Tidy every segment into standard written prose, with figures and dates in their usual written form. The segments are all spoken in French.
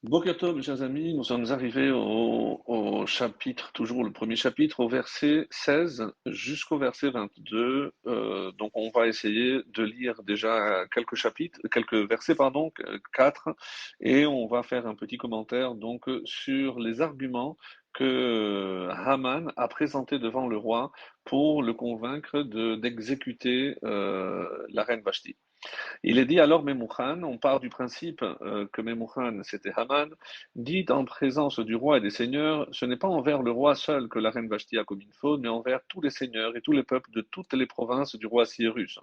Boker Tov, mes chers amis, nous sommes arrivés au chapitre, toujours le premier chapitre, au verset 16 jusqu'au verset 22. Donc on va essayer de lire déjà quelques chapitres, quelques versets, pardon, quatre, et on va faire un petit commentaire donc sur les arguments que Haman a présentés devant le roi pour le convaincre d'exécuter la reine Vashti. Il est dit alors Memucan, on part du principe que Memucan, c'était Haman, dit en présence du roi et des seigneurs, ce n'est pas envers le roi seul que la reine Vashti a commis une faute, mais envers tous les seigneurs et tous les peuples de toutes les provinces du roi Cyrus.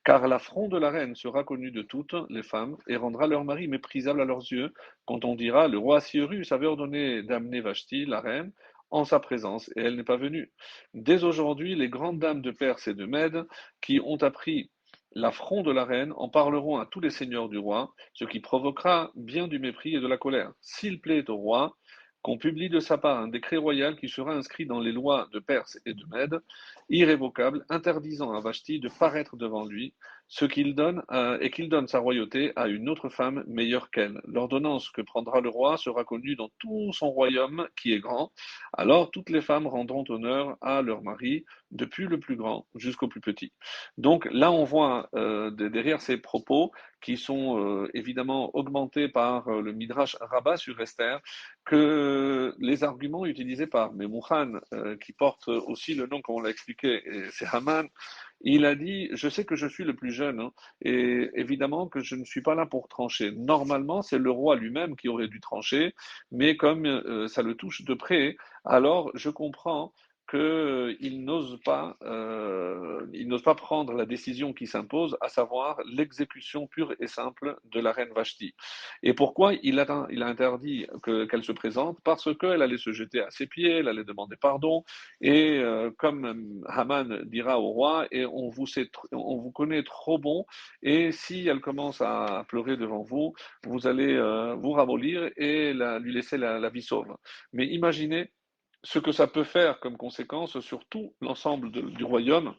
Car l'affront de la reine sera connu de toutes les femmes et rendra leur mari méprisable à leurs yeux, quand on dira, le roi Cyrus avait ordonné d'amener Vashti, la reine, en sa présence, et elle n'est pas venue. Dès aujourd'hui, les grandes dames de Perse et de Mède, qui ont appris l'affront de la reine, en parleront à tous les seigneurs du roi, ce qui provoquera bien du mépris et de la colère. S'il plaît au roi, qu'on publie de sa part un décret royal qui sera inscrit dans les lois de Perse et de Mède, irrévocable, interdisant à Vashti de paraître devant lui, ce qu'il donne et qu'il donne sa royauté à une autre femme meilleure qu'elle. L'ordonnance que prendra le roi sera connue dans tout son royaume qui est grand. Alors toutes les femmes rendront honneur à leur mari, depuis le plus grand jusqu'au plus petit. Donc là, on voit derrière ces propos qui sont évidemment augmentés par le Midrash Rabbah sur Esther, que les arguments utilisés par Memucan, qui porte aussi le nom, comme on l'a expliqué, c'est Haman, il a dit, je sais que je suis le plus jeune, hein, et évidemment que je ne suis pas là pour trancher. Normalement, c'est le roi lui-même qui aurait dû trancher, mais comme ça le touche de près, alors je comprends il n'ose pas prendre la décision qui s'impose, à savoir l'exécution pure et simple de la reine Vashti. Et pourquoi il a interdit qu'elle se présente? Parce qu'elle allait se jeter à ses pieds, elle allait demander pardon, et comme Haman dira au roi, et on vous connaît trop bon, et si elle commence à pleurer devant vous, vous allez vous ramollir et lui laisser la vie sauve. Mais imaginez ce que ça peut faire comme conséquence sur tout l'ensemble du royaume,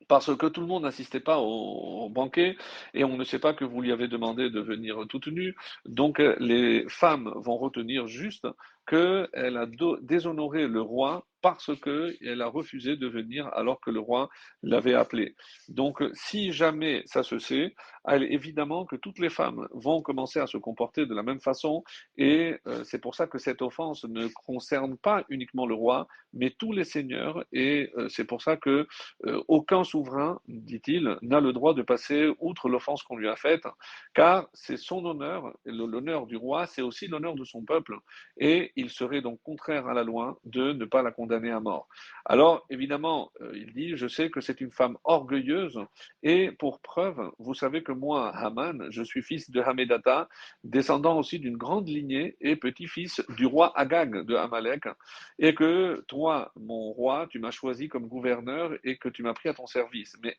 parce que tout le monde n'assistait pas au banquet et on ne sait pas que vous lui avez demandé de venir toute nue. Donc les femmes vont retenir juste qu'elle a déshonoré le roi parce qu'elle a refusé de venir alors que le roi l'avait appelé. Donc si jamais ça se sait, évidemment que toutes les femmes vont commencer à se comporter de la même façon et c'est pour ça que cette offense ne concerne pas uniquement le roi, mais tous les seigneurs et c'est pour ça que aucun souverain, dit-il, n'a le droit de passer outre l'offense qu'on lui a faite, car c'est son honneur, et l'honneur du roi, c'est aussi l'honneur de son peuple, et il serait donc contraire à la loi de ne pas la condamner à mort. Alors, évidemment, il dit, je sais que c'est une femme orgueilleuse, et pour preuve, vous savez que moi, Haman, je suis fils de Hamedata, descendant aussi d'une grande lignée et petit-fils du roi Agag de Amalek, et que toi, mon roi, tu m'as choisi comme gouverneur et que tu m'as pris à ton service. Mais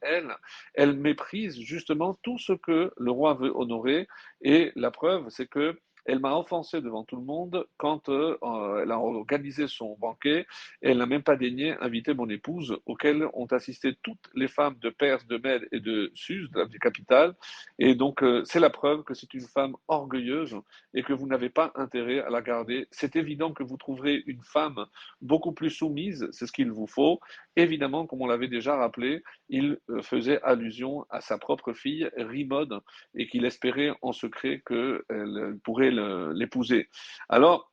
elle méprise justement tout ce que le roi veut honorer, et la preuve, c'est que elle m'a offensé devant tout le monde quand elle a organisé son banquet et elle n'a même pas daigné inviter mon épouse, auquel ont assisté toutes les femmes de Perse, de Mède et de Suse, de la capitale. Et donc, c'est la preuve que c'est une femme orgueilleuse et que vous n'avez pas intérêt à la garder. C'est évident que vous trouverez une femme beaucoup plus soumise, c'est ce qu'il vous faut. Évidemment, comme on l'avait déjà rappelé, il faisait allusion à sa propre fille, Rimode, et qu'il espérait en secret qu'elle pourrait l'épouser. Alors,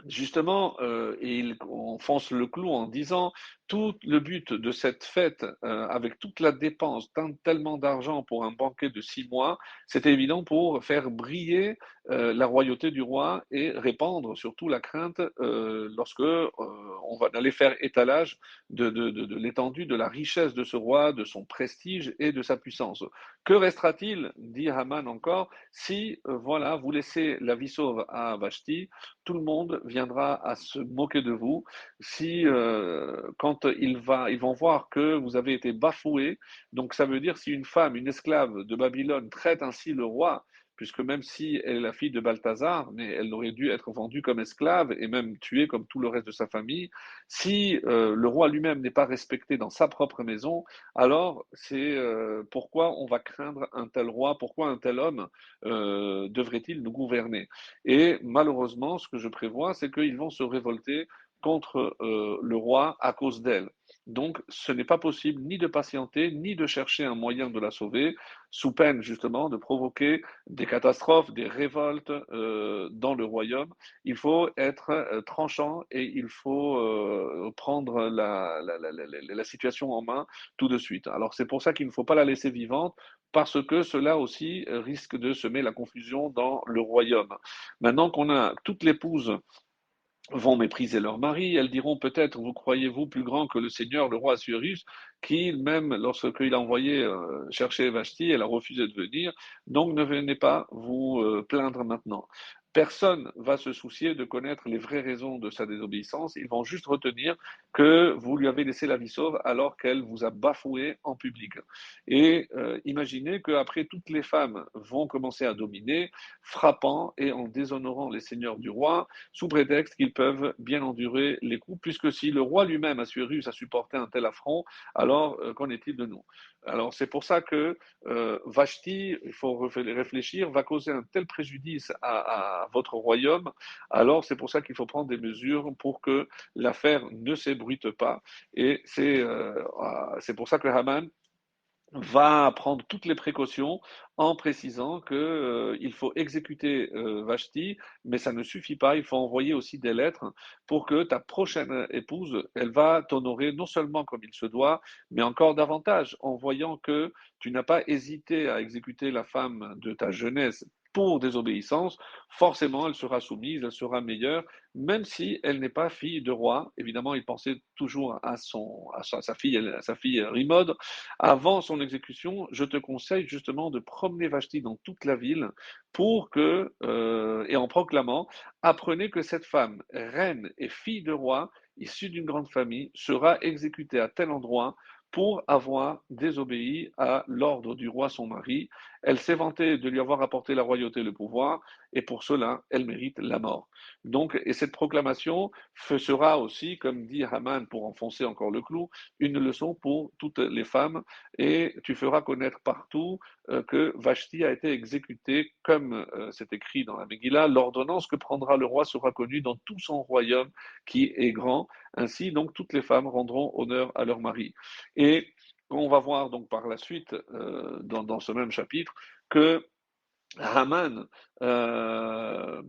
justement, il enfonce le clou en disant tout le but de cette fête, avec toute la dépense, tellement d'argent pour un banquet de 6 mois, c'était évident pour faire briller la royauté du roi et répandre surtout la crainte lorsque on va aller faire étalage de l'étendue de la richesse de ce roi, de son prestige et de sa puissance. Que restera-t-il, dit Haman encore, si voilà, vous laissez la vie sauve à Vashti, tout le monde viendra à se moquer de vous. Si quand ils vont voir que vous avez été bafoué, donc ça veut dire si une femme, une esclave de Babylone traite ainsi le roi, puisque même si elle est la fille de Balthazar, mais elle aurait dû être vendue comme esclave et même tuée comme tout le reste de sa famille, si le roi lui-même n'est pas respecté dans sa propre maison, alors c'est pourquoi on va craindre un tel roi, pourquoi un tel homme devrait-il nous gouverner? Et malheureusement, ce que je prévois, c'est qu'ils vont se révolter contre le roi à cause d'elle. Donc, ce n'est pas possible ni de patienter, ni de chercher un moyen de la sauver, sous peine justement de provoquer des catastrophes, des révoltes dans le royaume. Il faut être tranchant et il faut prendre la situation en main tout de suite. Alors, c'est pour ça qu'il ne faut pas la laisser vivante, parce que cela aussi risque de semer la confusion dans le royaume. Maintenant qu'on a toutes les épouses vont mépriser leur mari, elles diront peut-être, vous croyez-vous plus grand que le Seigneur, le roi Assuérus, qui, même lorsqu'il a envoyé chercher Vashti, elle a refusé de venir, donc ne venez pas vous plaindre maintenant. Personne va se soucier de connaître les vraies raisons de sa désobéissance, ils vont juste retenir que vous lui avez laissé la vie sauve alors qu'elle vous a bafoué en public. Et imaginez qu'après, toutes les femmes vont commencer à dominer, frappant et en déshonorant les seigneurs du roi, sous prétexte qu'ils peuvent bien endurer les coups, puisque si le roi lui-même, Assuérus, a supporté un tel affront, alors qu'en est-il de nous? Alors c'est pour ça que Vashti, il faut réfléchir, va causer un tel préjudice à votre royaume, alors c'est pour ça qu'il faut prendre des mesures pour que l'affaire ne s'ébruite pas, et c'est pour ça que Haman va prendre toutes les précautions en précisant que il faut exécuter Vashti, mais ça ne suffit pas. Il faut envoyer aussi des lettres pour que ta prochaine épouse, elle va t'honorer non seulement comme il se doit, mais encore davantage en voyant que tu n'as pas hésité à exécuter la femme de ta jeunesse pour désobéissance, forcément elle sera soumise, elle sera meilleure, même si elle n'est pas fille de roi. Évidemment, il pensait toujours à sa fille Rimod, avant son exécution, je te conseille justement de promener Vashti dans toute la ville pour que, et en proclamant, apprenez que cette femme, reine et fille de roi, issue d'une grande famille, sera exécutée à tel endroit pour avoir désobéi à l'ordre du roi son mari. Elle s'est vantée de lui avoir apporté la royauté et le pouvoir, et pour cela, elle mérite la mort. Donc, et cette proclamation sera aussi, comme dit Haman pour enfoncer encore le clou, une leçon pour toutes les femmes et tu feras connaître partout que Vashti a été exécutée comme c'est écrit dans la Megillah. L'ordonnance que prendra le roi sera connue dans tout son royaume qui est grand. Ainsi, donc, toutes les femmes rendront honneur à leur mari. Et on va voir donc par la suite, dans ce même chapitre, que Haman,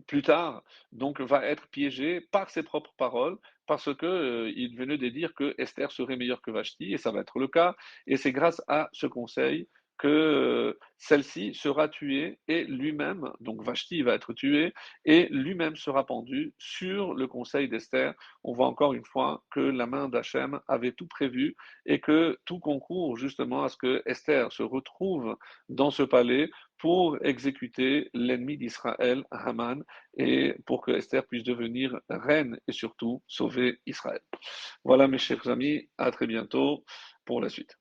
plus tard, donc va être piégé par ses propres paroles, parce que il venait de dire que Esther serait meilleure que Vashti, et ça va être le cas. Et c'est grâce à ce conseil que celle-ci sera tuée et lui-même, donc Vashti va être tué et lui-même sera pendu sur le conseil d'Esther. On voit encore une fois que la main d'Hachem avait tout prévu et que tout concourt justement à ce que Esther se retrouve dans ce palais pour exécuter l'ennemi d'Israël, Haman, et pour que Esther puisse devenir reine et surtout sauver Israël. Voilà mes chers amis, à très bientôt pour la suite.